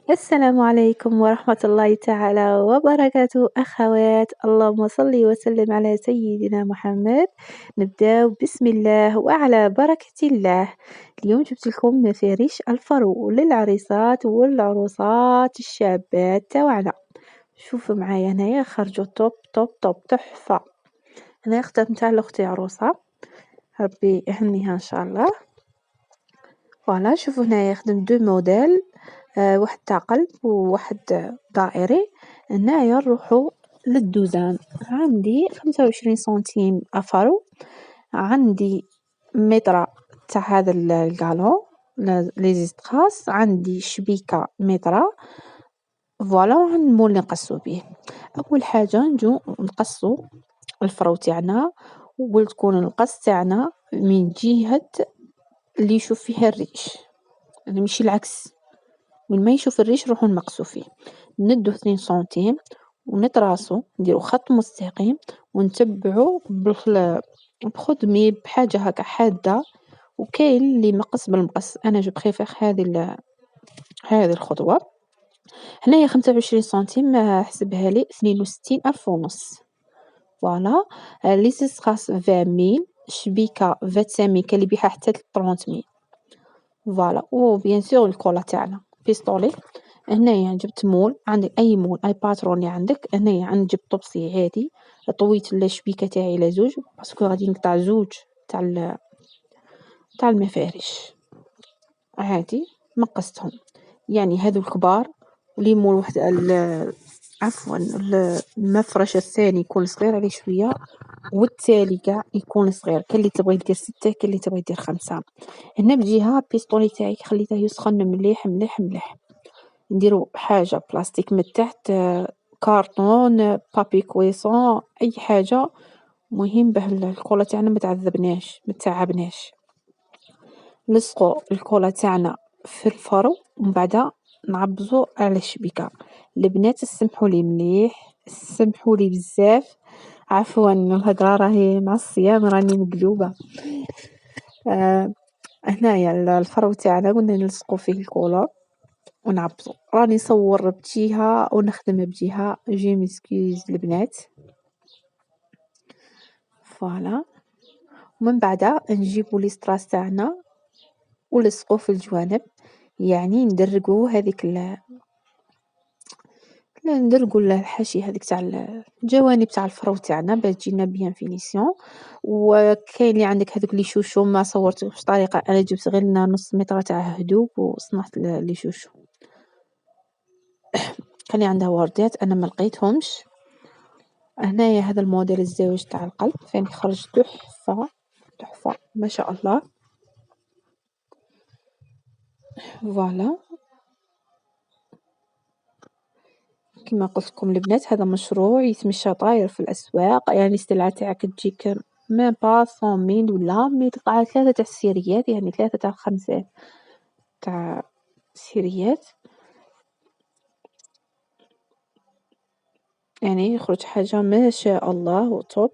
السلام عليكم ورحمة الله تعالى وبركاته أخوات، اللهم صل وسلم على سيدنا محمد. نبدأ بسم الله وعلى بركة الله. اليوم جبت لكم مفارش الفرو للعريسات والعروسات الشابات تاوعنا. شوفوا معايا هنايا خرجوا توب توب توب تحفة. هنايا اخترت متاع لأختي عروسة، ربي يهنيها إن شاء الله. فوالا شوفوا هنايا خدمت دو موديل، واحد تاع قلب وواحد دائري. هنايا نروحو للدوزان. عندي 25 سنتيم افرو، عندي مترة تاع هذا القالون لي زيستخاس، عندي شبيكة مترة. فوالا نمول نقصو بيه. اول حاجة نجو نقصو الفرو تاعنا، وتكون القص تاعنا من جهة اللي يشوف فيها الريش، يعني ماشي العكس. من ما يشوف الريش نروحو نقصو فيه. ندو 2 سنتيم ونتراصو، نديرو خط مستقيم ونتبعو بخدمي بحاجة هكا حادة. وكاين اللي مقص بالمقص، انا جو بريفير هذه الخطوة. هنايا 25 سنتيم حسبها لي 62 ألف ونص. فوالا لي سيسخاس 20 شبيكة 25 كاين اللي يبيعها حتى 30 فوالا. وبيان سور الكولا تاعنا بيستولي. هنايا جبت مول، عندك اي مول اي باترون اللي عندك. هنايا عندي جبت طبسي عادي، طويت الشبيكه تاعي على زوج باسكو غادي نقطع زوج تاع المفارش عادي. مقستهم يعني هذو الكبار، ولي مول واحد عفوا المفرش الثاني يكون صغير عليه شويه، والتالي كاع يكون صغير. كاين اللي تبغي دير 6، كاين اللي تبغي دير 5. هنا بجهه بيستولي تاعي خليته يسخن مليح مليح مليح. نديرو حاجة بلاستيك من تحت، كارطون، بابي كويسون، أي حاجة مهم باه الكولا تاعنا متعبناش. نلصقو الكولا تاعنا في الفرو ومن بعدا نعبزو على الشبكة. البنات سمحولي مليح، سمحولي بزاف، عفوا الهضرة راهي مع الصيام راني مقلوبة. هنايا الفرو تاعنا قلنا نلصقو فيه الكولا ونعبزو. راني نصور بجهة ونخدم بجهة، جي مسكيز البنات. فوالا ومن بعدا نجيبو لي ستراس تاعنا ولصقوه في الجوانب، يعني ندرقو هذيك ندرقو الحاشية هذيك تاع الجوانب تاع الفرو تاعنا باش تجينا بيان فينيسيون. وكاين اللي عندك هذوك لي شوشو ما صورتوش طريقة، انا جبت غير نص متر تاع هدوب وصنعت لي شوشو. كان عندها وردات انا ما لقيتهمش. هنايا هذا الموديل الزواج تاع القلب فين خرج تحفة تحفة ما شاء الله. فوالا كما قلت لكم البنات هذا مشروع يتمشى طاير في الأسواق، يعني السلعة تاعك تجيك ما با 100 ولا 100 تقطع 3 تاع السيريات، يعني 3 تاع 5 تاع السيريات، يعني يخرج حاجة ما شاء الله وطوب.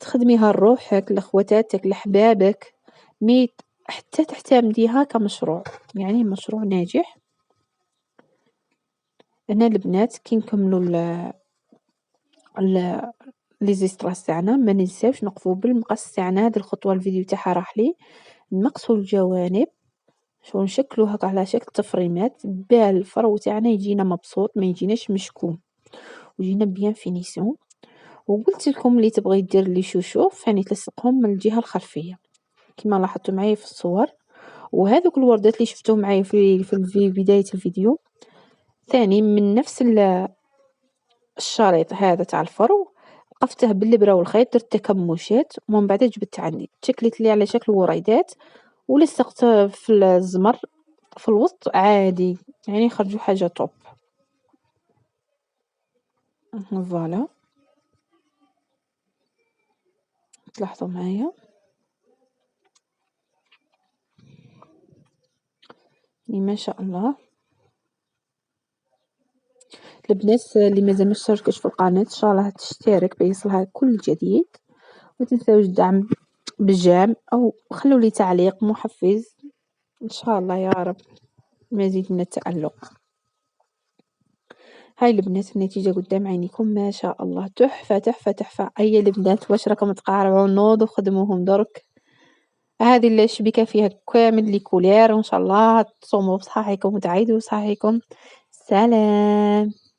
تخدميها لروحك لخواتاتك لحبابك، ميت حتى تعتمديها كمشروع، يعني مشروع ناجح. هنا البنات كي نكملوا لي زيستراس تاعنا ما ننساوش نقفوا بالمقص تاعنا. هذه الخطوه الفيديو تاعها راح لي. نقصوا الجوانب شو نشكلوا هكا على شكل تفريمات باه الفرو تاعنا يجينا مبسوط، ما يجيناش مشكوم ويجينا بيان فينيسيون. وقلت لكم اللي تبغي يدير لي شوشوف يعني تلصقهم من الجهه الخلفيه كما لاحظتوا معايا في الصور. وهذوك الوردات اللي شفتوه معايا في بدايه الفيديو ثاني من نفس الشريط هذا تاع الفرو، وقفته بالإبرة والخيط، درت تكمشات ومن بعد جبت عندي تشكلت لي على شكل وريدات ولصقت في الزمر في الوسط عادي، يعني خرجوا حاجة توب. فوالا تلاحظوا معايا ما شاء الله. البنات اللي مازال ما اشتركوش في القناة ان شاء الله تشترك بيصلها كل جديد. ما تنساوش الدعم بالجام او خلوا لي تعليق محفز ان شاء الله يا رب مزيد من التألق. هاي البنات النتيجة قدام عينيكم ما شاء الله تحفة تحفة تحفة. أي البنات واش راكم تقارعوا نوضوا خدموهم درك. هذه الشبكة فيها كامل لي كولير وإن شاء الله تصوموا بصحاحكم وتعيدوا بصحاحكم. سلام.